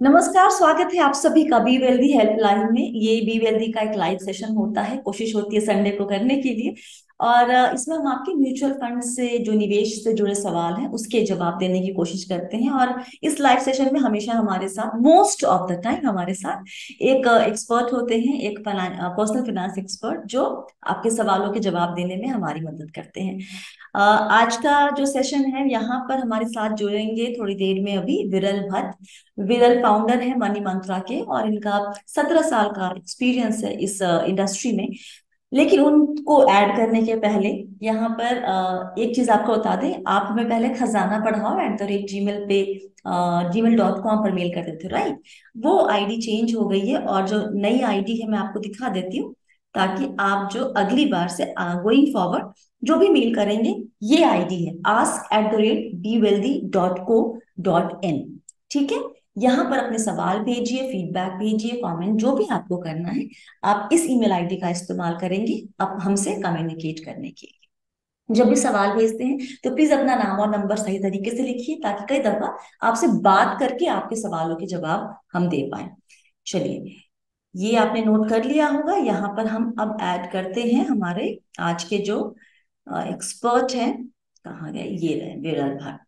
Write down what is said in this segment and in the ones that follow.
नमस्कार, स्वागत है आप सभी का बी वेल्दी हेल्पलाइन में। ये बी वेल्दी का एक लाइव सेशन होता है, कोशिश होती है संडे को करने के लिए। और इसमें हम आपके म्यूचुअल फंड से जो निवेश से जुड़े सवाल हैं उसके जवाब देने की कोशिश करते हैं। और इस लाइव सेशन में हमेशा हमारे साथ मोस्ट ऑफ द टाइम हमारे साथ एक एक्सपर्ट होते हैं, एक पर्सनल फाइनेंस एक्सपर्ट जो आपके सवालों के जवाब देने में हमारी मदद करते हैं। आज का जो सेशन है यहाँ पर हमारे साथ जुड़ेंगे थोड़ी देर में अभी विरल भट्ट। विरल फाउंडर है मनी मंत्रा के और इनका 17 साल का एक्सपीरियंस है इस इंडस्ट्री में। लेकिन उनको ऐड करने के पहले यहाँ पर एक चीज आपको बता दें, आप हमें पहले खजाना पढ़ाओ @gmail पे gmail.com पर मेल करते थे, राइट? वो आईडी चेंज हो गई है और जो नई आईडी है मैं आपको दिखा देती हूँ, ताकि आप जो अगली बार से गोइंग फॉरवर्ड जो भी मेल करेंगे, ये आईडी है ask@bewealthy.co.in। ठीक है? यहाँ पर अपने सवाल भेजिए, फीडबैक भेजिए, कमेंट जो भी आपको करना है आप इस ईमेल आईडी का इस्तेमाल करेंगे अब हमसे कम्युनिकेट करने के लिए। जब भी सवाल भेजते हैं तो प्लीज अपना नाम और नंबर सही तरीके से लिखिए, ताकि कई दफा आपसे बात करके आपके सवालों के जवाब हम दे पाए। चलिए, ये आपने नोट कर लिया होगा। यहाँ पर हम अब ऐड करते हैं हमारे आज के जो एक्सपर्ट हैं। कहाँ गए? ये रहे विरल भट्ट।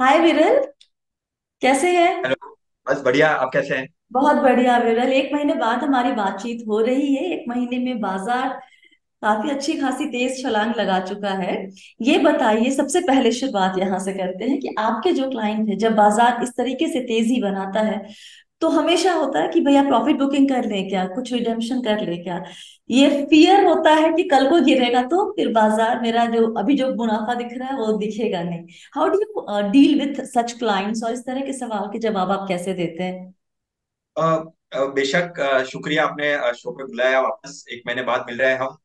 हाय विरल, कैसे हैं? हेलो। बस बढ़िया, आप कैसे हैं? बहुत बढ़िया विरल, एक महीने बाद हमारी बातचीत हो रही है। एक महीने में बाजार काफी अच्छी खासी तेज छलांग लगा चुका है। ये बताइए, सबसे पहले शुरुआत यहाँ से करते हैं कि आपके जो क्लाइंट है, जब बाजार इस तरीके से तेजी बनाता है तो हमेशा होता है कि भैया प्रॉफिट बुकिंग कर ले क्या, कुछ रिडेम्पशन कर ले क्या। ये फियर होता है कि कल को गिरेगा तो फिर बाजार मेरा जो अभी जो मुनाफा दिख रहा है वो दिखेगा नहीं। How do you deal with such clients, और इस तरह के सवाल के जवाब आप कैसे देते हैं? बेशक, शुक्रिया आपने शो पे बुलाया। वापस एक महीने बाद मिल रहे हैं हम।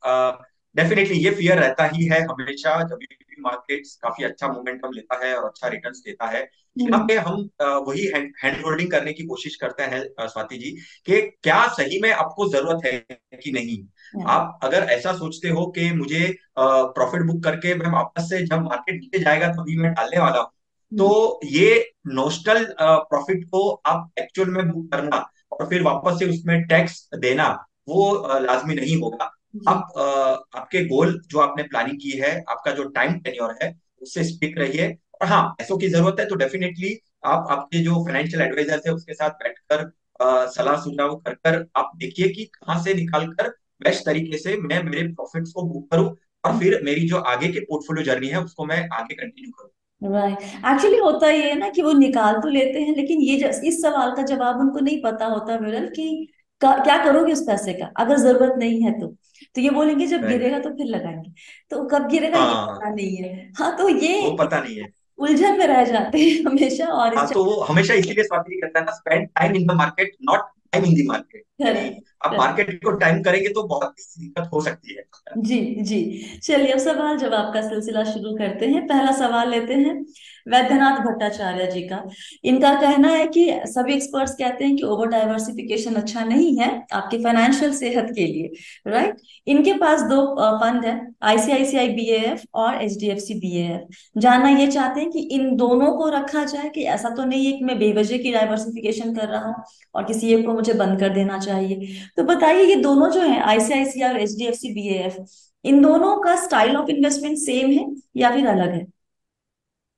डेफिनेटली ये फियर रहता ही है हमेशा, जब भी मार्केट्स काफी अच्छा मोमेंटम लेता है और अच्छा रिटर्न्स देता है। यहाँ हम्म। पे हम वही हैंड होल्डिंग करने की कोशिश करते हैं, स्वाति जी, कि क्या सही में आपको जरूरत है कि नहीं। हाँ। आप अगर ऐसा सोचते हो कि मुझे प्रॉफिट बुक करके मैं वापस से जब मार्केट नीचे जाएगा तभी मैं डालने वाला हूँ, हम्म। तो ये नोशनल प्रॉफिट को आप एक्चुअल में बुक करना और फिर वापस से उसमें टैक्स देना, वो लाजमी नहीं होगा। जी। आप आपके गोल जो आपने प्लानिंग की है, आपका जो टाइम टेन्योर है, उससे स्टिक रहिए। और हाँ, पैसों की जरूरत है तो डेफिनेटली आप आपके जो फाइनेंशियल एडवाइजर है उसके साथ बैठकर सलाह सुझाव कर कर आप देखिए कि कहाँ से निकाल कर बेस्ट तरीके से मैं मेरे प्रॉफिट्स को बुक करूं, और फिर मेरी जो आगे की पोर्टफोलियो जर्नी है उसको मैं आगे कंटिन्यू करूं। राइट। एक्चुअली होता ये है ना कि वो निकाल तो लेते हैं, लेकिन इस सवाल का जवाब उनको नहीं पता होता विरल कि क्या करोगे उस पैसे का अगर जरूरत नहीं है तो ये बोलेंगे जब राइट। गिरेगा तो फिर लगाएंगे। तो कब गिरेगा ये हाँ, पता नहीं है। हाँ, तो ये वो पता नहीं है। उलझन में रह जाते हैं हमेशा। और इस हाँ, तो वो हमेशा इसीलिए स्वाति कहता है ना, spend time in the market not time in the market. यानी आप चक्कर। मार्केट को टाइम करेंगे तो बहुत सी दिक्कत हो सकती है। जी। जी। चलिए, अब सवाल जवाब का सिलसिला शुरू करते हैं। पहला सवाल लेते हैं वैद्यनाथ भट्टाचार्य जी का। इनका कहना है कि सभी एक्सपर्ट्स कहते हैं कि ओवर डाइवर्सिफिकेशन अच्छा नहीं है आपके फाइनेंशियल सेहत के लिए, राइट? इनके पास दो फंड है, आईसीआईसीआई बीएएफ और एचडीएफसी बीएएफ। जानना ये चाहते हैं कि इन दोनों को रखा जाए, कि ऐसा तो नहीं है कि मैं बेवजह की डाइवर्सिफिकेशन कर रहा हूँ और किसी एक को मुझे बंद कर देना चाहिए। तो बताइए, ये दोनों जो है आईसीआईसीआई और एचडीएफसी बीएएफ, इन दोनों का स्टाइल ऑफ इन्वेस्टमेंट सेम है या फिर अलग है?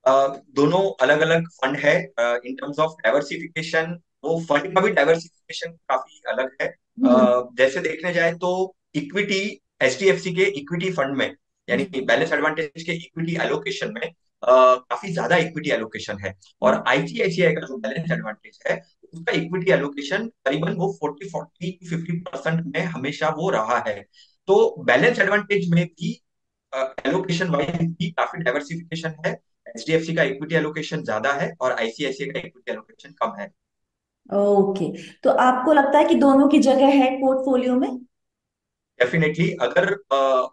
दोनों अलग अलग फंड है। इन टर्म्स ऑफ डाइवर्सिफिकेशन, वो फंड का भी डाइवर्सिफिकेशन काफी अलग है। हम्म। जैसे देखने जाए तो इक्विटी, एचडीएफसी के इक्विटी फंड में, यानी जी। बैलेंस एडवांटेज के इक्विटी एलोकेशन में काफी ज्यादा इक्विटी एलोकेशन है। और आईसीआईसीआई का जो बैलेंस एडवांटेज है, उसका इक्विटी एलोकेशन करीबन वो 40-50% में हमेशा वो रहा है। तो बैलेंस एडवांटेज में भी एलोकेशन वाइज भी काफी डाइवर्सिफिकेशन है। एचडीएफसी का इक्विटी एलोकेशन ज्यादा है और आईसीआईसीआई का इक्विटी एलोकेशन कम है। ओके, तो आपको लगता है कि दोनों की जगह है पोर्टफोलियो में? डेफिनेटली, अगर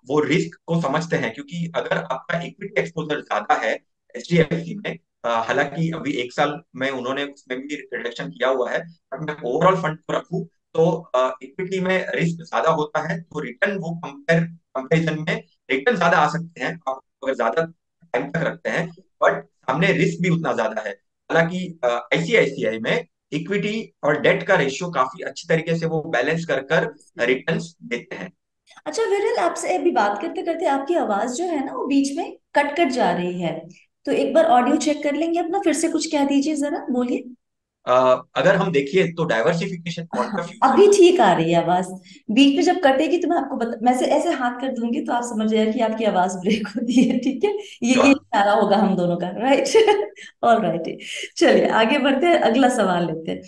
वो रिस्क को समझते हैं, क्योंकि अगर आपका इक्विटी एक्सपोजर ज्यादा है एचडीएफसी में, हालांकि अभी एक साल में उन्होंने उसमें भी रिडक्शन किया हुआ है, बट मैं ओवरऑल फंड को रखूं तो इक्विटी में रिस्क ज्यादा होता है, तो रिटर्न वो कंपेरिजन में रिटर्न ज्यादा आ सकते हैं आप अगर ज्यादा टाइम तक रखते हैं, बट सामने रिस्क भी उतना ज्यादा है। हालांकि आईसीआईसीआई में इक्विटी और डेट का रेशियो काफी अच्छी तरीके से वो बैलेंस कर कर रिटर्न्स देते हैं। अच्छा विरल, आपसे अभी बात करते करते आपकी आवाज जो है ना वो बीच में कट कट जा रही है। तो एक बार ऑडियो चेक कर लेंगे अपना, फिर से कुछ कह दीजिए, जरा बोलिए। अगर हम देखिए तो डाइवर्सिफिकेशन पॉइंट हाँ, ऑफ व्यू से। अभी ठीक आ रही है आवाज। बीच में जब कटेगी तो मैं आपको मैं से ऐसे हाथ कर दूंगी तो आप समझ जाइए कि आपकी आवाज ब्रेक होती है, ठीक है। ये श्योर। इशारा होगा हम दोनों का, राइट। All right. चलिए आगे बढ़ते हैं, अगला सवाल लेते हैं।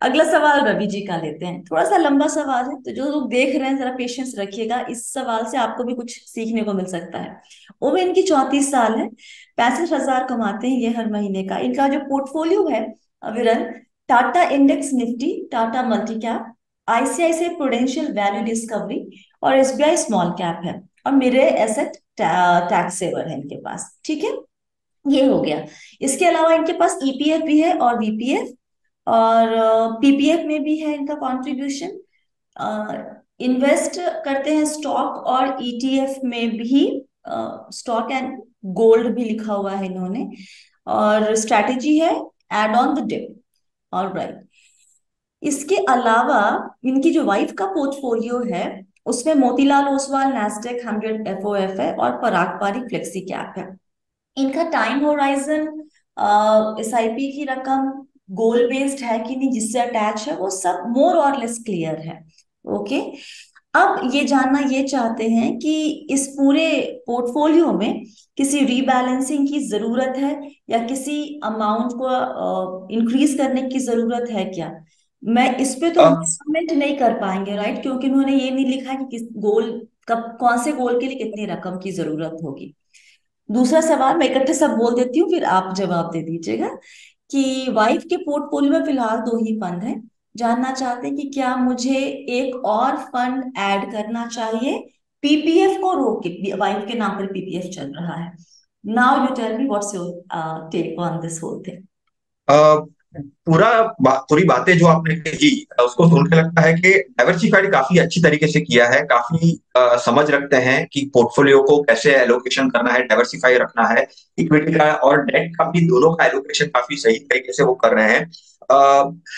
अगला सवाल रवि जी का लेते हैं, थोड़ा सा लंबा सवाल है, तो जो लोग देख रहे हैं जरा पेशेंस रखिएगा, इस सवाल से आपको भी कुछ सीखने को मिल सकता है। उम्र इनकी 34 साल है, 65,000 कमाते हैं ये हर महीने का। इनका जो पोर्टफोलियो है विरल, Tata index Nifty, Tata multi cap, ICICI Prudential value discovery और एसबीआई स्मॉल कैप है। और मेरे एसेट टैक्स सेवर है इनके पास, ठीक है। ये हो गया। इसके अलावा इनके पास ईपीएफ भी है और वीपीएफ, और पीपीएफ में भी है इनका कंट्रीब्यूशन। इन्वेस्ट करते हैं स्टॉक और ईटीएफ में भी, स्टॉक एंड गोल्ड भी लिखा हुआ है इन्होंने। और स्ट्रैटेजी है add on the dip. Alright. इसके अलावा इनकी जो वाइफ का पोर्टफोलियो है उसमें मोतीलाल ओसवाल नेस्डेक 100 एफओएफ है और पराग पारी फ्लेक्सी कैप है। इनका टाइम होराइजन, एसआईपी की रकम, गोल बेस्ड है कि नहीं जिससे अटैच है, वो सब मोर और लेस क्लियर है। ओके। अब ये जानना ये चाहते हैं कि इस पूरे पोर्टफोलियो में किसी रीबैलेंसिंग की जरूरत है या किसी अमाउंट को इंक्रीज करने की जरूरत है क्या। मैं इस पे तो कमेंट नहीं कर पाएंगे, राइट, क्योंकि उन्होंने ये नहीं लिखा कि किस गोल, कब कौन से गोल के लिए कितनी रकम की जरूरत होगी। दूसरा सवाल मैं इकट्ठे सब बोल देती हूँ, फिर आप जवाब दे दीजिएगा कि वाइफ के पोर्टफोलियो में फिलहाल दो ही फंड है। जानना चाहते हैं कि क्या मुझे एक और फंड ऐड करना चाहिए, पीपीएफ को रोक के, वाइफ के नाम पर पीपीएफ चल रहा है। Now you tell me what's your take on this whole thing. पूरी बातें जो आपने कही उसको सुन के लगता है कि डाइवर्सिफाइड काफी अच्छी तरीके से किया है, काफी समझ रखते हैं कि पोर्टफोलियो को कैसे एलोकेशन करना है, डाइवर्सिफाई रखना है। इक्विटी का और डेट का भी दोनों का एलोकेशन काफी सही तरीके से वो कर रहे हैं। अ,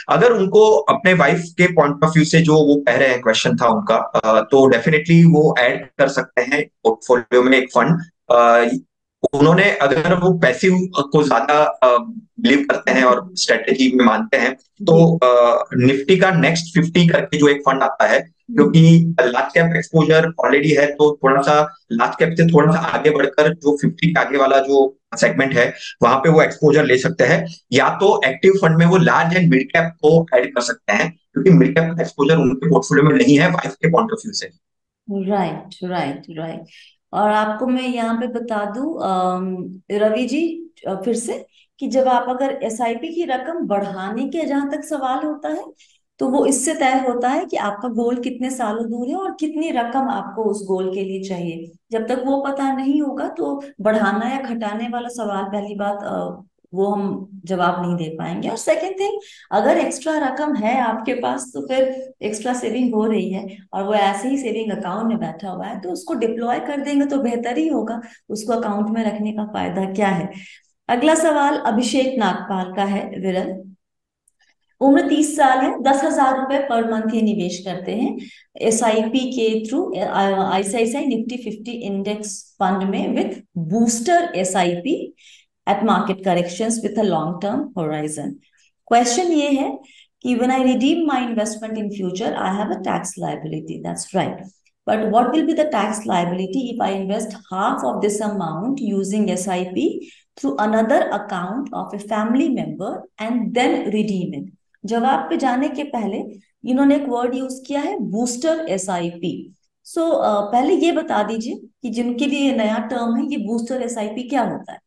अगर उनको अपने वाइफ के पॉइंट ऑफ व्यू से जो वो कह रहे हैं, क्वेश्चन था उनका, तो डेफिनेटली वो ऐड कर सकते हैं पोर्टफोलियो में एक फंड। उन्होंने अगर वो पैसिव को ज्यादा बिलीव करते हैं और स्ट्रेटेजी में मानते हैं, तो जी। निफ्टी का नेक्स्ट 50 करके जो एक फंड आता है, हम्म। क्योंकि लार्ज कैप एक्सपोजर ऑलरेडी है, तो थोड़ा सा लार्ज कैप से थोड़ा सा आगे बढ़कर जो 50 के आगे वाला जो सेगमेंट है वहां पे वो एक्सपोजर ले सकते हैं। या तो एक्टिव फंड में वो लार्ज एंड मिड कैप को ऐड कर सकते हैं, क्योंकि मिड कैप का एक्सपोजर उनके पोर्टफोलियो में नहीं है वाइफ के पॉइंट ऑफ व्यू से। Right right right. और आपको मैं यहाँ पे बता दूं रवि जी, फिर से, कि जब आप अगर एसआईपी की रकम बढ़ाने के जहां तक सवाल होता है, तो वो इससे तय होता है कि आपका गोल कितने सालों दूर है और कितनी रकम आपको उस गोल के लिए चाहिए। जब तक वो पता नहीं होगा तो बढ़ाना या घटाने वाला सवाल, पहली बात, वो हम जवाब नहीं दे पाएंगे। और सेकंड थिंग, अगर एक्स्ट्रा रकम है आपके पास तो फिर एक्स्ट्रा सेविंग हो रही है और वो ऐसे ही सेविंग अकाउंट में बैठा हुआ है, तो उसको डिप्लॉय कर देंगे तो बेहतर ही होगा। उसको अकाउंट में रखने का फायदा क्या है। अगला सवाल अभिषेक नागपाल का है विरल। उम्र 30 साल है, 10,000 रुपए पर मंथ ये निवेश करते हैं एसआईपी के through, ICICI Nifty 50 index fund में with booster SIP at market corrections with a long term horizon. Question ये है कि when I redeem my investment in future, I have a tax liability. That's right. But what will be the tax liability if I invest half of this amount using SIP through another account of a family member and then redeem it? जवाब पे जाने के पहले इन्होंने एक word use किया है, booster SIP. सो पहले ये बता दीजिए कि जिनके लिए ये नया टर्म है, ये बूस्टर एसआईपी क्या होता है।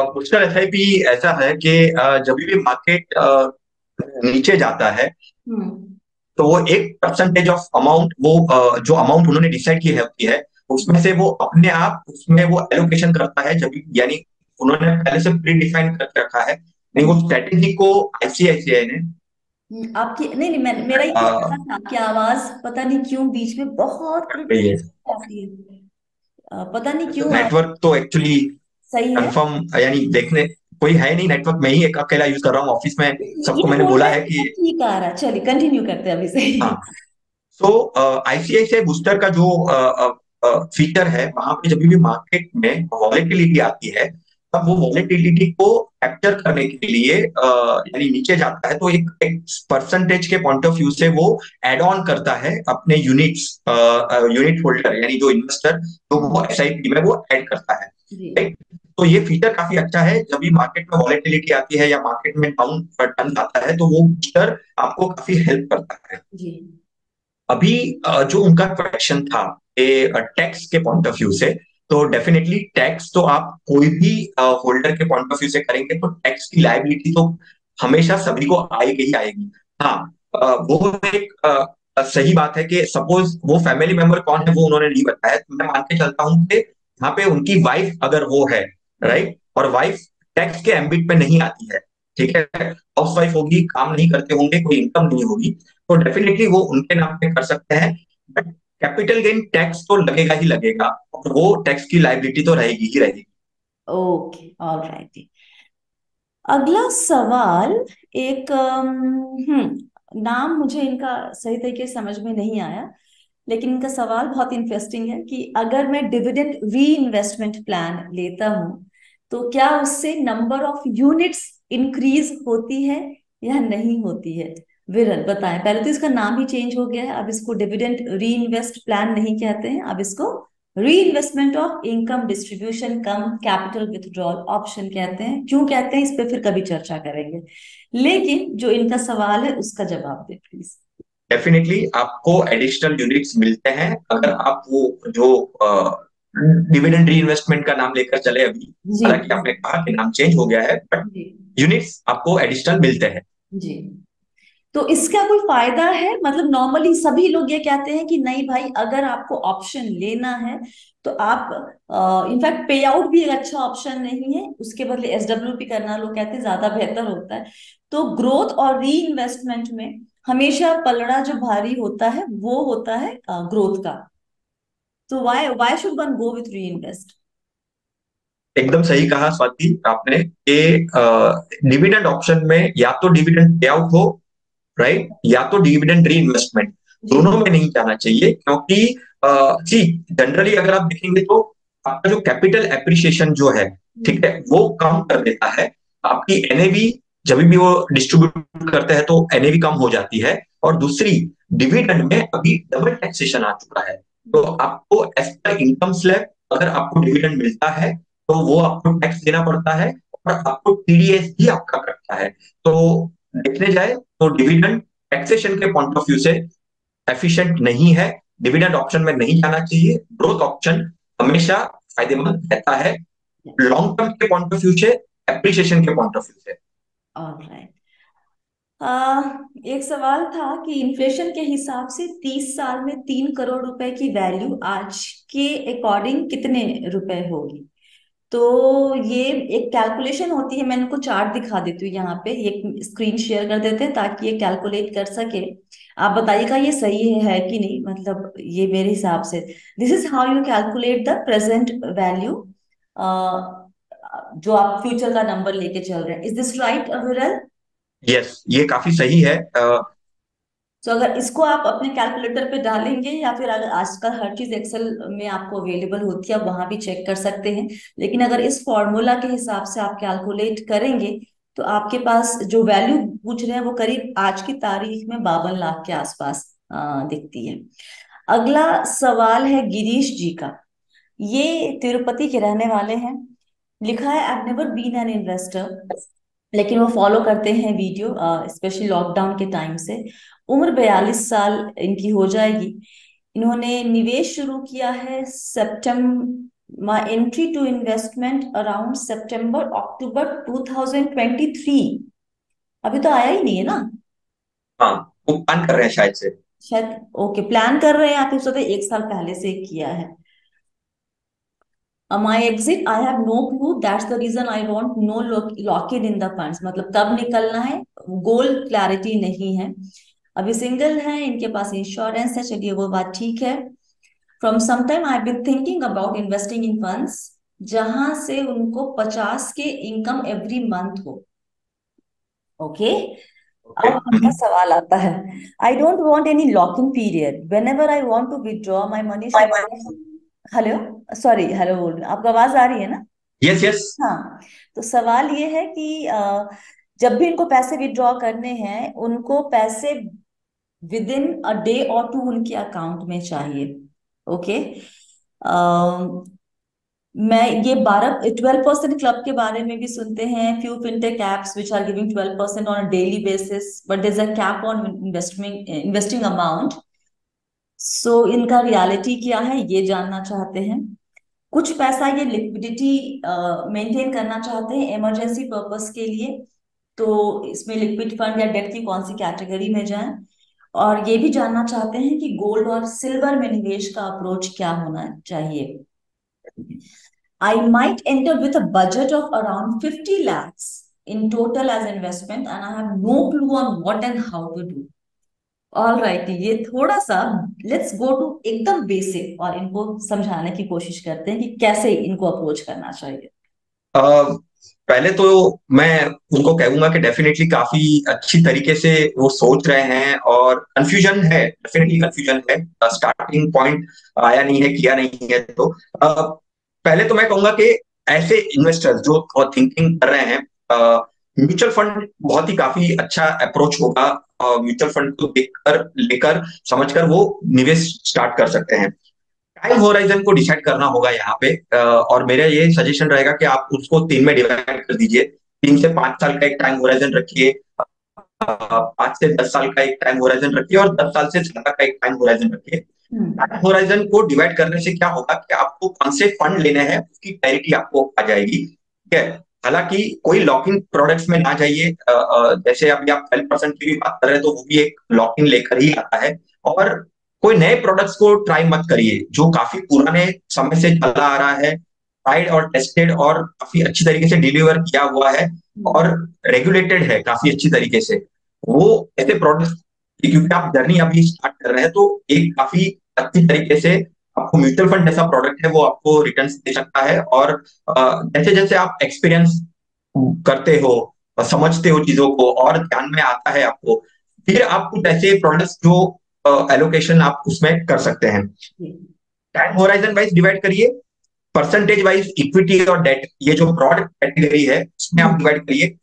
बूस्टर एसआईपी ऐसा है कि जब भी मार्केट नीचे जाता है, हम्म। तो वो एक परसेंटेज ऑफ अमाउंट, वो जो अमाउंट उन्होंने डिसाइड की है होती है, उसमें से वो अपने आप उसमें वो एलोकेशन करता है। जब यानी उन्होंने पहले से प्री डिफाइन करके रखा है, नहीं वो स्ट्रेटेजी को आईसीआईसीआई ने आपकी नहीं नहीं, मैं मेरा ये आ, कहना था कि आवाज पता नहीं क्यों बीच में बहुत रही है। आती है। पता नहीं क्यों आया। नेटवर्क तो एक्चुअली सही है। कंफर्म, यानी देखने कोई है नहीं नेटवर्क, मैं ही एक अकेला यूज कर रहा हूँ ऑफिस में। सबको ये मैंने बोल बोला रहे है हैं कि ठीक आ रहा है, चलिए कंटिन्यू करते हैं अभी से ही। हाँ। सो आईसीआईसीआई बूस्टर का जो फीचर है, वहां पे जब भी मार्केट में वॉलेटिलिटी आती है, तब वो वॉलेटिलिटी को कैप्चर करने के लिए यानी नीचे जाता है, तो एक परसेंटेज के पॉइंट ऑफ व्यू से वो एड ऑन करता है अपने यूनिट्स, यूनिट होल्डर यानी जो इन्वेस्टर, तो वो एसआईपी में वो ऐड करता है। जी। राइट। तो ये फीचर काफी अच्छा है, जब भी मार्केट में वॉलेटिलिटी आती है या मार्केट में डाउन टर्न आता है, तो वो बूस्टर आपको काफी हेल्प करता है। जी। अभी जो उनका क्वेश्चन था टैक्स के पॉइंट ऑफ व्यू से, तो डेफिनेटली टैक्स तो आप कोई भी होल्डर के पॉइंट ऑफ व्यू से करेंगे तो टैक्स की लायबिलिटी तो हमेशा सभी को आएगी ही आएगी। हाँ, वो एक सही बात है कि सपोज वो फैमिली मेंबर कौन है वो उन्होंने नहीं बताया, तो मैं मान के चलता हूँ कि यहाँ पे उनकी वाइफ अगर वो है, हम्म। राइट, और वाइफ टैक्स के एम्बिट पे नहीं आती है, ठीक है, हाउस वाइफ होगी, काम नहीं करते होंगे, कोई इनकम नहीं होगी, तो डेफिनेटली वो उनके नाम पे कर सकते हैं। बट कैपिटल गेन टैक्स तो लगेगा ही लगेगा, और वो टैक्स की लाइबिलिटी तो रहेगी ही रहेगी। Okay, all right. अगला सवाल, एक नाम मुझे इनका सही तरीके से समझ में नहीं आया, लेकिन इनका सवाल बहुत इंटरेस्टिंग है कि अगर मैं डिविडेंड री इन्वेस्टमेंट प्लान लेता हूं तो क्या उससे नंबर ऑफ यूनिट्स इंक्रीज होती है या नहीं होती है। विरल बताएं। पहले तो इसका नाम ही चेंज हो गया है, अब इसको डिविडेंड री इन्वेस्ट प्लान नहीं कहते हैं, अब इसको री investment of income distribution come capital withdrawal option कहते हैं। क्यों कहते हैं इस पे फिर कभी चर्चा करेंगे, लेकिन जो इनका सवाल है उसका जवाब दे प्लीज। डेफिनेटली आपको एडिशनल यूनिट्स मिलते हैं अगर आप वो जो डिविडेंड री इन्वेस्टमेंट का नाम लेकर चले अभी। जी। हालांकि आपने कहा कि नाम चेंज हो गया है, बट जी। यूनिट्स आपको एडिशनल मिलते हैं। जी। तो इसका कोई फायदा है, मतलब नॉर्मली सभी लोग ये कहते हैं कि नहीं भाई, अगर आपको ऑप्शन लेना है तो आप, इनफैक्ट पे आउट भी एक अच्छा ऑप्शन नहीं है, उसके बदले एसडब्ल्यूपी करना लोग कहते हैं ज्यादा बेहतर होता है। तो ग्रोथ और री इन्वेस्टमेंट में हमेशा पलड़ा जो भारी होता है वो होता है ग्रोथ का। तो why why should one go with reinvest. एकदम सही कहा स्वाति आपने कि डिविडेंड ऑप्शन में या तो डिविडेंड पे आउट हो, राइट, या तो डिविडेंड री इन्वेस्टमेंट, जी। दोनों में नहीं जाना चाहिए, क्योंकि जी जनरली अगर आप देखेंगे तो आपका जो कैपिटल एप्रिसिएशन जो है, ठीक है, वो कम कर देता है आपकी एनएवी। जब भी वो डिस्ट्रीब्यूट करते हैं तो एनएवी कम हो जाती है। और दूसरी, डिविडेंड में अभी डबल टैक्सेशन आ चुका है, तो आपको एज पर इनकम स्लैब अगर आपको डिविडेंड मिलता है तो वो आपको टैक्स देना पड़ता है, और आपको टीडीएस भी आपका कटता है। तो देखने जाए तो डिविडेंड टैक्सेशन के पॉइंट ऑफ व्यू से एफिशिएंट नहीं है, डिविडेंड ऑप्शन में नहीं जाना चाहिए। ग्रोथ ऑप्शन हमेशा फायदेमंद रहता है, लॉन्ग टर्म के पॉइंट ऑफ व्यू से, एप्रिसिएशन के पॉइंट ऑफ व्यू से। ऑलराइट। एक सवाल था कि इन्फ्लेशन के हिसाब से 30 साल में 3 करोड़ रुपए की वैल्यू आज के अकॉर्डिंग कितने रुपए होगी। तो ये एक कैलकुलेशन होती है, मैं इनको चार्ट दिखा देती हूँ यहाँ पे, एक स्क्रीन शेयर कर देते हैं ताकि ये कैलकुलेट कर सके। आप बताइएगा ये सही है कि नहीं, मतलब ये मेरे हिसाब से this is how you calculate the present value, जो आप फ्यूचर का नंबर लेके चल रहे हैं। इज दिस राइट विरल। यस, ये काफी सही है। तो अगर इसको आप अपने कैलकुलेटर पे डालेंगे या फिर अगर आजकल हर चीज एक्सेल में आपको अवेलेबल होती है, आप वहां भी चेक कर सकते हैं, लेकिन अगर इस फॉर्मूला के हिसाब से आप कैलकुलेट करेंगे तो आपके पास जो वैल्यू पूछ रहे हैं वो करीब आज की तारीख में 52 लाख के आसपास दिखती है। अगला सवाल है गिरीश जी का। ये तिरुपति के रहने वाले हैं। लिखा है I never been an investor, लेकिन वो फॉलो करते हैं वीडियो, स्पेशली लॉकडाउन के टाइम से। उम्र 42 साल इनकी हो जाएगी। इन्होंने निवेश शुरू किया है सितंबर, माई एंट्री टू इन्वेस्टमेंट अराउंड सितंबर अक्टूबर 2023। अभी तो आया ही नहीं है ना। हाँ, वो प्लान कर रहे हैं शायद से। शायद ओके प्लान कर रहे हैं आप, इस वक्त 1 साल पहले से किया है। My exit I have no clue, that's the reason I want no lock in in the funds, मतलब कब निकलना है गोल क्लैरिटी नहीं है। अभी सिंगल है, इनके पास इंश्योरेंस है, चलिए वो बात ठीक है। From some time I been thinking about investing in funds जहां से उनको 50 के इनकम एवरी मंथ हो। ओके। ओके। अब उनका सवाल आता है, I don't want any lock in period, whenever I want to withdraw my money should. Hello, sorry, hello बोल रही हूँ। आपको आवाज आ रही है ना? Yes yes. हाँ। तो सवाल ये है कि जब भी इनको पैसे विड्रॉ करने हैं, उनको पैसे विद इन अ डे और टू उनके अकाउंट में चाहिए। ओके। मैं ये 12% क्लब के बारे में भी सुनते हैं, few fintech apps which are giving 12% on a daily basis, but there is a cap on investing amount. So इनका रियलिटी क्या है ये जानना चाहते हैं। कुछ पैसा ये लिक्विडिटी मेंटेन करना चाहते हैं इमरजेंसी पर्पस के लिए। तो इसमें लिक्विड फंड या डेट की कौन सी कैटेगरी में जाएं, और ये भी जानना चाहते हैं कि गोल्ड और सिल्वर में निवेश का अप्रोच क्या होना चाहिए। I might enter with a budget of around 50 lakhs in total as investment, and I have no clue on what and how to do. All right, ये थोड़ा सा लेट्स गो टू एकदम बेसिक और इनको समझाने की कोशिश करते हैं कि कैसे इनको अप्रोच करना चाहिए। पहले तो मैं उनको कहूंगा कि डेफिनेटली काफी अच्छी तरीके से वो सोच रहे हैं, और कंफ्यूजन है, डेफिनेटली कंफ्यूजन है। स्टार्टिंग पॉइंट आया नहीं है, किया नहीं है। तो पहले तो मैं कहूंगा कि ऐसे इन्वेस्टर्स जो थिंकिंग कर रहे हैं, म्यूचुअल फंड बहुत ही काफी अच्छा अप्रोच होगा। म्यूचुअल फंड को देखकर, लेकर, समझकर वो निवेश स्टार्ट कर सकते हैं। टाइम होराइजन को डिसाइड करना होगा यहाँ पे। और मेरा ये सजेशन रहेगा कि आप उसको 3 में डिवाइड कर दीजिए। 3 से 5 साल का एक टाइम होराइजन रखिए, 5 से 10 साल का एक टाइम होराइजन रखिए, और 10 साल से ज्यादा का एक टाइम होराइजन रखिए। टाइम होराइजन को डिवाइड करने से क्या होगा कि आपको कौन से फंड लेने हैं उसकी क्लैरिटी आपको आ जाएगी। ठीक है। हालांकि कोई लॉकिंग प्रोडक्ट्स में ना जाइए। जैसे अभी आप 12% की भी बात कर रहे हैं, तो वो भी एक लॉकिंग लेकर ही आता है। और कोई नए प्रोडक्ट्स को ट्राई मत करिए जो काफी पुराने समय से चला आ रहा है, ट्राइड और टेस्टेड और काफी अच्छी तरीके से डिलीवर किया हुआ है, और रेगुलेटेड है काफी अच्छी तरीके से। वो ऐसे प्रोडक्ट्स, क्योंकि आप जर्नी अभी स्टार्ट कर रहे हैं, तो एक काफी अच्छी तरीके से आपको म्यूचुअल फंड जैसा प्रोडक्ट है वो आपको रिटर्न्स दे सकता है। और जैसे जैसे आप एक्सपीरियंस करते हो, समझते हो चीजों को, और ध्यान में आता है आपको, फिर आप कुछ ऐसे प्रोडक्ट्स जो एलोकेशन आप उसमें कर सकते हैं। टाइम होराइजन वाइज डिवाइड करिए, परसेंटेज वाइज इक्विटी और डेट, ये जो ब्रॉड कैटेगरी है उसमें आप डिवाइड करिए।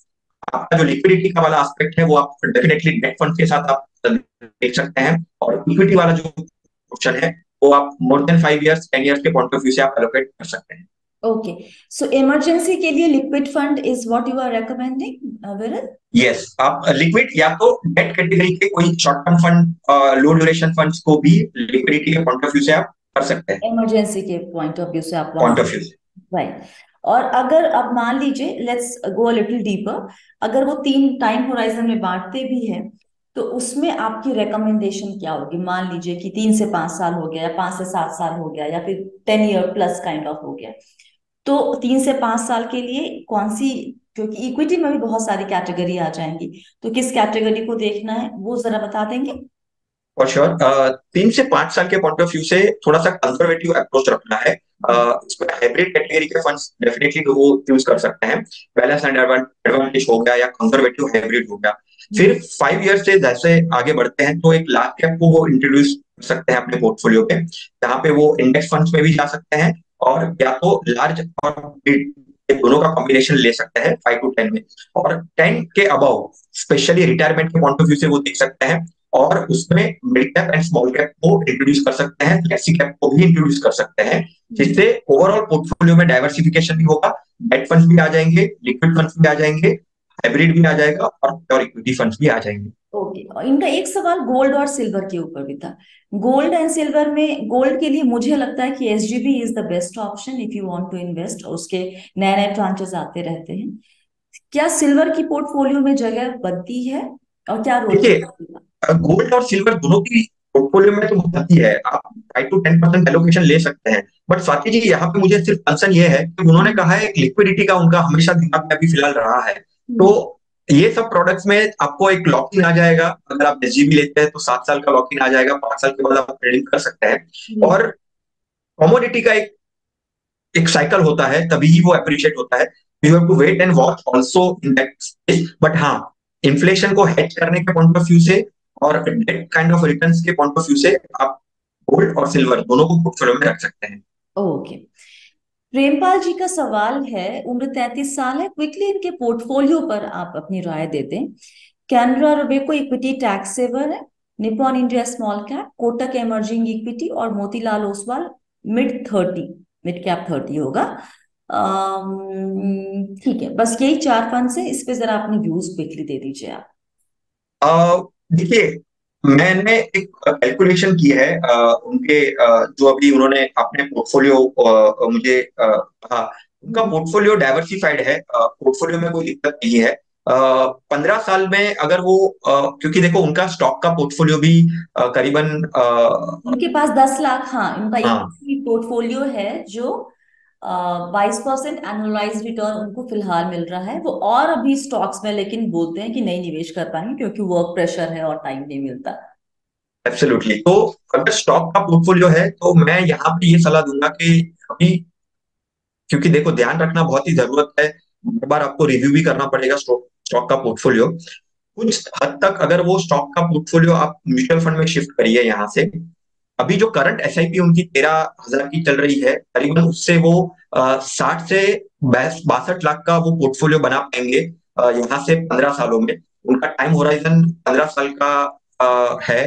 आपका जो लिक्विडिटी का वाला एस्पेक्ट है वो आप डेफिनेटली डेट फंड के साथ आप देख सकते हैं, और इक्विटी वाला जो क्वेश्चन है वो आप मोर देन 5 इयर्स 10 इयर्स के पॉइंट ऑफ व्यू से आप एलोकेट कर सकते हैं। ओके। सो इमरजेंसी के लिए liquid fund is what you are recommending, Viral? Yes, आप लिक्विड या तो डेट कैटेगरी के कोई short term fund, low duration funds को भी लिक्विडिटी के पॉइंट ऑफ व्यू से आप कर सकते हैं। इमरजेंसी के पॉइंट ऑफ व्यू से आप वहां, पॉइंट ऑफ व्यू से। राइट। और अगर अब मान लीजिए, let's go a little deeper, अगर वो 3 टाइम होराइजन में बांटते भी हैं, तो उसमें आपकी रिकमेंडेशन क्या होगी? मान लीजिए कि 3 से 5 साल हो गया, या 5 से 7 साल हो गया, या फिर 10 ईयर प्लस काइंड ऑफ हो गया। तो 3 से 5 साल के लिए कौन सी, क्योंकि इक्विटी में भी बहुत सारी कैटेगरी आ जाएंगी, तो किस कैटेगरी को देखना है वो जरा बता देंगे? For sure. 3 से 5 साल के पॉइंट ऑफ व्यू से थोड़ा सा कंजर्वेटिव अप्रोच रखना है। इसमें हाइब्रिड कैटेगरी के फंड्स डेफिनेटली वो यूज कर सकते हैं। बैलेंस एंड एडवांटेज हो गया, या कंजर्वेटिव हाइब्रिड हो गया। फिर 5 इयर्स से जैसे आगे बढ़ते हैं, तो एक लार्ज कैप को वो इंट्रोड्यूस कर सकते हैं अपने पोर्टफोलियो पे, जहाँ पे वो इंडेक्स फंड्स में भी जा सकते हैं, और या तो लार्ज और मिड, दोनों का कॉम्बिनेशन ले सकते हैं 5 to 10 में। और 10 के अबव स्पेशली रिटायरमेंट के पॉइंट ऑफ व्यू से वो देख सकते हैं, और उसमें mid cap and small cap को इंट्रोड्यूस कर सकते हैं, फ्लेक्सी कैप को भी इंट्रोड्यूस कर सकते हैं, जिससे ओवरऑल पोर्टफोलियो में डाइवर्सिफिकेशन भी होगा। डेट फंड्स भी आ जाएंगे, लिक्विड फंड्स भी आ जाएंगे, हाइब्रिड भी आ जाएगा, और इक्विटी फंड्स भी आ जाएंगे। ओके। और इनका एक सवाल गोल्ड और सिल्वर के ऊपर भी था। गोल्ड एंड सिल्वर में, गोल्ड के लिए मुझे लगता है कि SGB is the best option if you want to invest, और उसके नए नए ट्रांचेस आते रहते हैं। क्या सिल्वर की पोर्टफोलियो में जगह बनती है, और क्या रोल? देखिए, गोल्ड और सिल्वर दोनों की पोर्टफोलियो में तो होती है, आप 5 to 10% एलोकेशन ले सकते हैं। बट स्वाति जी, यहाँ पे मुझे सिर्फ कंसर्न ये है कि उन्होंने कहा है लिक्विडिटी का उनका हमेशा दिमाग में अभी फिलहाल रहा है। तो ये सब प्रोडक्ट्स में आपको एक लॉक इन आ जाएगा। अगर आप एसजीबी लेते हैं तो 7 साल का लॉक इन आ जाएगा, 5 साल के बाद आप ट्रेडिंग कर सकते हैं। और कमोडिटी का एक एक साइकिल होता है, तभी ही वो अप्रिशिएट होता है। You have to wait and watch also in that space. But हाँ, इन्फ्लेशन को हेज करने के पॉइंट ऑफ व्यू से और डेट काइंड ऑफ रिटर्न्स के पॉइंट ऑफ व्यू से आप गोल्ड और सिल्वर दोनों को पोर्टफोलियो में रख सकते हैं। ओके। प्रेमपाल जी का सवाल है, उम्र 33 साल है, क्विकली इनके पोर्टफोलियो पर आप अपनी राय दे दें। Canara Robeco equity tax saver है, Nippon India small cap, Kotak emerging equity और Motilal Oswal mid 30, mid cap 30 होगा। ठीक है, बस यही 4 फंड है, इस पे जरा अपनी व्यूज क्विकली दे दीजिए आप। देखिए, मैंने एक कैलकुलेशन की है उनके जो अभी उन्होंने अपने पोर्टफोलियो मुझे कहा, उनका हम्म। पोर्टफोलियो डाइवर्सिफाइड है, पोर्टफोलियो में कोई दिक्कत नहीं है। 15 साल में अगर वो क्योंकि देखो उनका स्टॉक का पोर्टफोलियो भी करीबन उनके पास 10 लाख, हाँ, उनका हाँ, इक्विटी पोर्टफोलियो है जो 22% एनुअलाइज रिटर्न उनको फिलहाल मिल रहा है। वो और अभी स्टॉक्स में लेकिन बोलते हैं कि नहीं निवेश कर पाएंगे क्योंकि वर्क प्रेशर है और टाइम नहीं मिलता। एब्सोल्युटली। तो अगर स्टॉक का पोर्टफोलियो है तो मैं यहाँ पे ये सलाह दूंगा कि अभी, क्योंकि देखो ध्यान रखना बहुत ही जरूरत है, बार बार आपको रिव्यू भी करना पड़ेगा स्टॉक स्टॉक का पोर्टफोलियो। कुछ हद तक अगर वो स्टॉक का पोर्टफोलियो आप म्यूचुअल फंड में शिफ्ट करिए यहाँ से। अभी जो करंट एसआईपी उनकी 13,000 की चल रही है, करीबन उससे वो 60 से 62 लाख का वो पोर्टफोलियो बना पाएंगे यहाँ से 15 सालों में। उनका टाइम होराइजन 15 साल का है।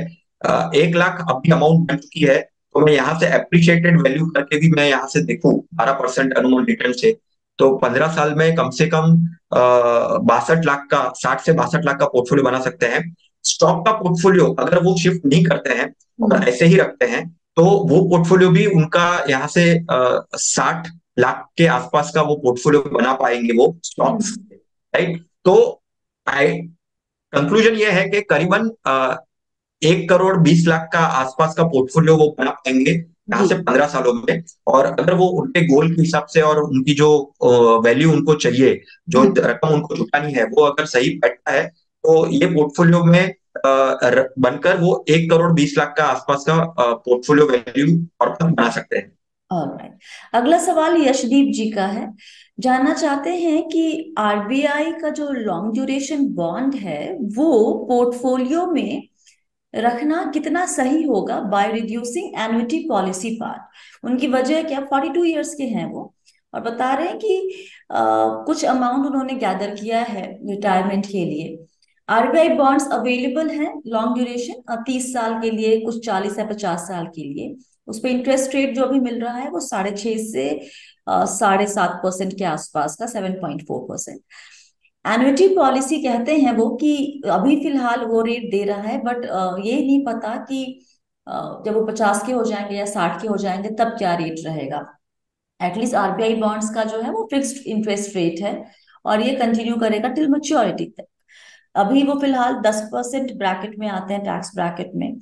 1 लाख अभी अमाउंट बन चुकी है, तो मैं यहाँ से अप्रिशिएटेड वैल्यू करके भी मैं यहाँ से देखूं 12% अनुमान रिटर्न से, तो 15 साल में कम से कम 62 लाख का, 60 से 62 लाख का पोर्टफोलियो बना सकते हैं। स्टॉक का पोर्टफोलियो अगर वो शिफ्ट नहीं करते हैं और हम्म। ऐसे ही रखते हैं, तो वो पोर्टफोलियो भी उनका यहाँ से 60 लाख के आसपास का वो पोर्टफोलियो बना पाएंगे वो स्टॉक्स, हम्म। राइट। तो आई कंक्लूजन ये है कि करीबन 1 करोड़ 20 लाख का आसपास का पोर्टफोलियो वो बना पाएंगे यहाँ जी। से 15 सालों में। और अगर वो उनके गोल के हिसाब से और उनकी जो वैल्यू उनको चाहिए, जो हम्म। रकम उनको जुटानी है, वो अगर सही बैठता है, तो ये पोर्टफोलियो में बनकर वो 1 करोड़ 20 लाख का आसपास का पोर्टफोलियो वैल्यू और बना सकते हैं। ऑलराइट। अगला सवाल यशदीप जी का है, जानना चाहते हैं कि आरबीआई का जो लॉन्ग ड्यूरेशन बॉन्ड है वो पोर्टफोलियो में रखना कितना सही होगा by reducing annuity policy part. उनकी वजह क्या, 42 ईयर्स के हैं वो, और बता रहे हैं कि कुछ अमाउंट उन्होंने गैदर किया है रिटायरमेंट के लिए। आरबीआई बॉन्ड्स अवेलेबल हैं लॉन्ग ड्यूरेशन, 30 साल के लिए, कुछ 40 या 50 साल के लिए। उस पर इंटरेस्ट रेट जो अभी मिल रहा है वो 6.5 से 7.5% के आसपास का, 7.4%। एन्युटी पॉलिसी कहते हैं वो कि अभी फिलहाल वो रेट दे रहा है, बट ये नहीं पता कि जब वो 50 के हो जाएंगे या 60 के हो जाएंगे तब क्या रेट रहेगा। एटलीस्ट आरबीआई बॉन्ड्स का जो है वो फिक्स्ड इंटरेस्ट रेट है और ये कंटिन्यू करेगा टिल मैच्योरिटी तक। अभी वो फिलहाल 10% ब्रैकेट में आते हैं, टैक्स ब्रैकेट में।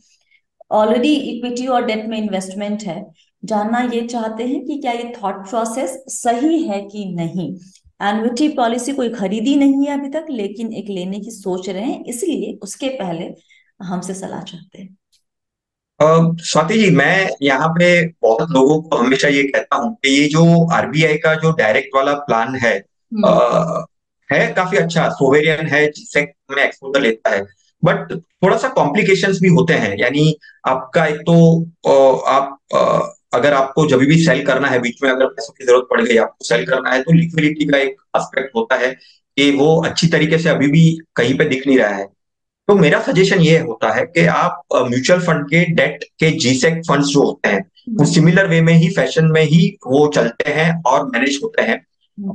ऑलरेडी इक्विटी और डेट में इन्वेस्टमेंट है। जानना ये चाहते हैं कि क्या ये थॉट प्रोसेस सही है कि नहीं। एन्युटी पॉलिसी कोई खरीदी नहीं है अभी तक, लेकिन एक लेने की सोच रहे हैं, इसलिए उसके पहले हमसे सलाह चाहते हैं। अ, स्वाति जी, मैं यहाँ पे बहुत लोगों को हमेशा ये कहता हूँ कि ये जो आरबीआई का जो डायरेक्ट वाला प्लान हम्म। है काफी अच्छा, सोवेरियन है, जिससे में एक्सपोजर लेता है। बट थोड़ा सा कॉम्प्लिकेशंस भी होते हैं, यानी आपका एक तो आप अगर आपको जब भी सेल करना है, बीच में अगर पैसों की जरूरत पड़ गई, आपको सेल करना है, तो लिक्विडिटी का एक एस्पेक्ट होता है कि वो अच्छी तरीके से अभी भी कहीं पे दिख नहीं रहा है। तो मेरा सजेशन ये होता है कि आप म्यूचुअल फंड के डेट के जीसेक फंड्स जो होते हैं, वो हम्म। सिमिलर वे में ही, फैशन में ही वो चलते हैं और मैनेज होते हैं,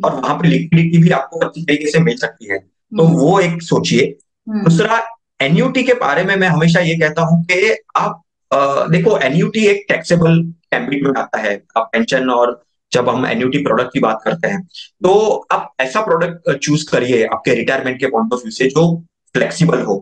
और हम्म। वहां पे लिक्विडिटी भी आपको अच्छी तरीके से मिल सकती है, तो हम्म। वो एक सोचिए। हम्म। दूसरा, एन्यूटी के बारे में मैं हमेशा ये कहता हूँ कि आप देखो, एन्यूटी एक टैक्सेबल एम्बिट में आता है, आप पेंशन और जब हम एन्यूटी प्रोडक्ट की बात करते हैं, तो आप ऐसा प्रोडक्ट चूज करिए आपके रिटायरमेंट के पॉइंट ऑफ व्यू से जो फ्लेक्सिबल हो।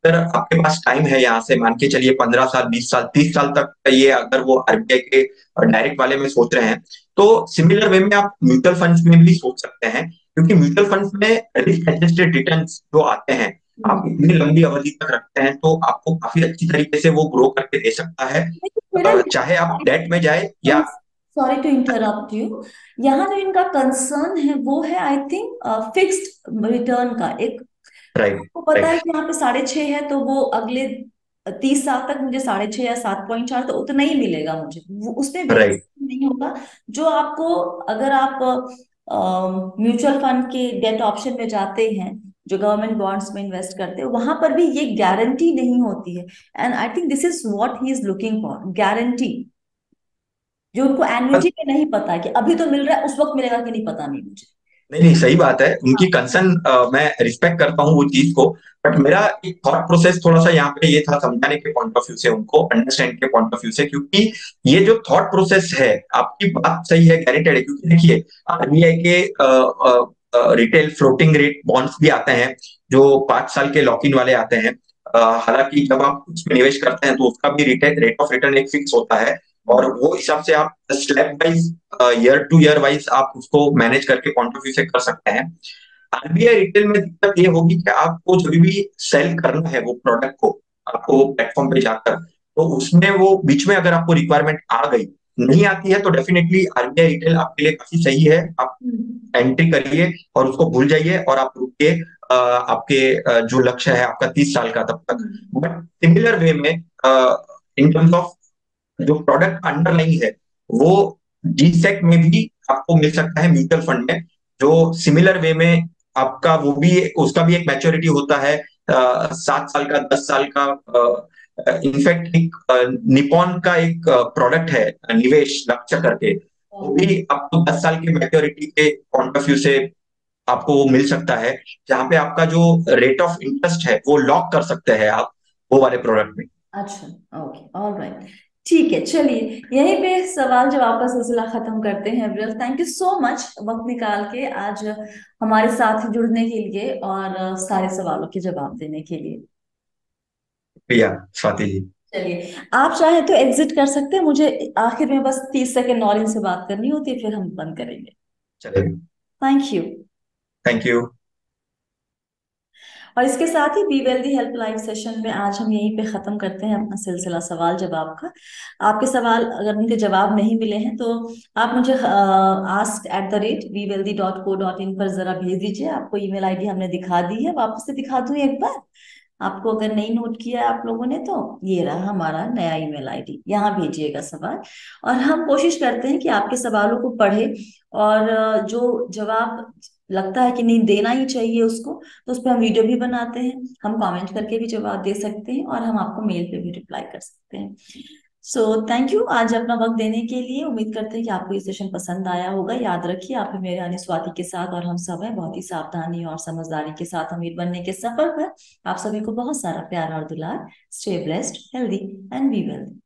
अगर आपके पास टाइम है, यहाँ से मान के चलिए 15 साल, 20 साल, 30 साल तक, ये अगर वो आरबीआई के डायरेक्ट वाले में सोच रहे हैं, तो सिमिलर वे में आप म्यूचुअल फंड्स में भी सोच सकते हैं, क्योंकि म्यूचुअल फंड्स में रिस्क एडजस्टेड रिटर्न्स जो आते हैं, आप हम्म। इतनी लंबी अवधि तक रखते हैं, तो आपको काफी अच्छी तरीके से वो ग्रो करके दे सकता है। लेकिन मेरा चाहे आप डेट में जाए या mutual sorry to interrupt you, यहाँ जो इनका कंसर्न है वो है आई थिंक फिक्स्ड रिटर्न का एक। राइट। आपको पता है राइट। कि यहाँ पे 6.5 है, तो वो अगले 30 साल तक मुझे 6.5 या 7.4 तो उतना ही मिलेगा मुझे, वो उसमें राइट। वेरिएशन नहीं होगा। जो आपको, अगर आप म्यूचुअल फंड के डेट ऑप्शन में जाते हैं, जो गवर्नमेंट बॉन्ड्स में इन्वेस्ट करते हैं, वहां पर भी ये गारंटी नहीं होती है। And I think this is what he is looking for, guarantee. जो उनको एन्युटी में नहीं पता कि अभी तो मिल रहा है, उस वक्त मिलेगा कि नहीं पता नहीं मुझे। नहीं नहीं, सही बात है, हाँ। उनकी कंसर्न मैं रिस्पेक्ट करता हूँ वो चीज को। बट मेरा एक थॉट प्रोसेस थोड़ा सा यहाँ पे ये था, समझाने के पॉइंट ऑफ व्यू से, उनको अंडरस्टैंड के पॉइंट ऑफ व्यू से, क्योंकि ये जो थॉट प्रोसेस है, आपकी बात सही है, गारंटेड है, क्योंकि देखिए आरबीआई के रिटेल फ्लोटिंग रेट बॉन्ड्स भी आते हैं, जो 5 साल के लॉक इन वाले आते हैं। हालांकि जब आप उसमें निवेश करते हैं तो उसका भी रिटेल रेट ऑफ रिटर्न एक फिक्स होता है, और वो हिसाब से आप slab wise, year two year wise आप उसको मैनेज करके पॉइंट ऑफ व्यू से कर सकते हैं। आरबीआई रिटेल में दिक्कत ये होगी कि आपको जब भी सेल करना है वो प्रोडक्ट को, आपको प्लेटफॉर्म पे जाकर, तो उसमें वो बीच में अगर आपको रिक्वायरमेंट आ गई, नहीं आती है, तो डेफिनेटली आरबीआई रिटेल आपके लिए काफी सही है। आप हम्म। एंट्री करिए और उसको भूल जाइए, और आप रुकिए आपके जो लक्ष्य है आपका 30 साल का, तब तक। हम्म। बट सिमिलर वे में इन टर्म्स ऑफ जो प्रोडक्ट अंडरलाइन है, वो जीसेक में भी आपको मिल सकता है, म्यूचुअल फंड में, जो सिमिलर वे में आपका वो भी, उसका भी एक मैच्योरिटी होता है, 7 साल का, 10 साल का। इनफैक्ट एक निपॉन का एक प्रोडक्ट है, निवेश लक्ष्य करके, वो भी आपको 10 साल की मैच्योरिटी के पॉइंट ऑफ व्यू से आपको वो मिल सकता है, जहां पे आपका जो रेट ऑफ इंटरेस्ट है वो लॉक कर सकते हैं आप वो वाले प्रोडक्ट में। अच्छा। Okay, all right. ठीक है, चलिए यहीं पे सवाल जवाब का सिलसिला खत्म करते हैं। अब्रियल, थैंक यू सो मच वक्त निकाल के आज हमारे साथ जुड़ने के लिए और सारे सवालों के जवाब देने के लिए। प्रिया, स्वाति जी। चलिए, आप चाहे तो एग्जिट कर सकते हैं, मुझे आखिर में बस 30 सेकंड और इनसे बात करनी होती है, फिर हम बंद करेंगे। चलेगा। Thank you. Thank you. और इसके साथ ही बी वेल्दी हेल्पलाइन सेशन में आज हम यहीं पे खत्म करते हैं अपना सिलसिला सवाल जवाब का। आपके सवाल अगर उनके जवाब नहीं मिले हैं तो आप मुझे ask@bwealthy.co.in पर जरा भेज दीजिए। आपको ईमेल आईडी हमने दिखा दी है, वापस से दिखा दूं एक बार आपको, अगर नहीं नोट किया है आप लोगों ने तो। ये रहा हमारा नया ईमेल आईडी, यहाँ भेजिएगा सवाल। और हम कोशिश करते हैं कि आपके सवालों को पढ़े, और जो जवाब लगता है कि नहीं देना ही चाहिए उसको, तो उस पर हम वीडियो भी बनाते हैं, हम कमेंट करके भी जवाब दे सकते हैं, और हम आपको मेल पे भी रिप्लाई कर सकते हैं। सो थैंक यू आज अपना वक्त देने के लिए। उम्मीद करते हैं कि आपको ये सेशन पसंद आया होगा। याद रखिए, आप हैं मेरे यानी स्वाति के साथ, और हम सब हैं बहुत ही सावधानी और समझदारी के साथ अमीर बनने के सफर पर। आप सभी को बहुत सारा प्यार और दुलार। Stay blessed, healthy and be wealthy.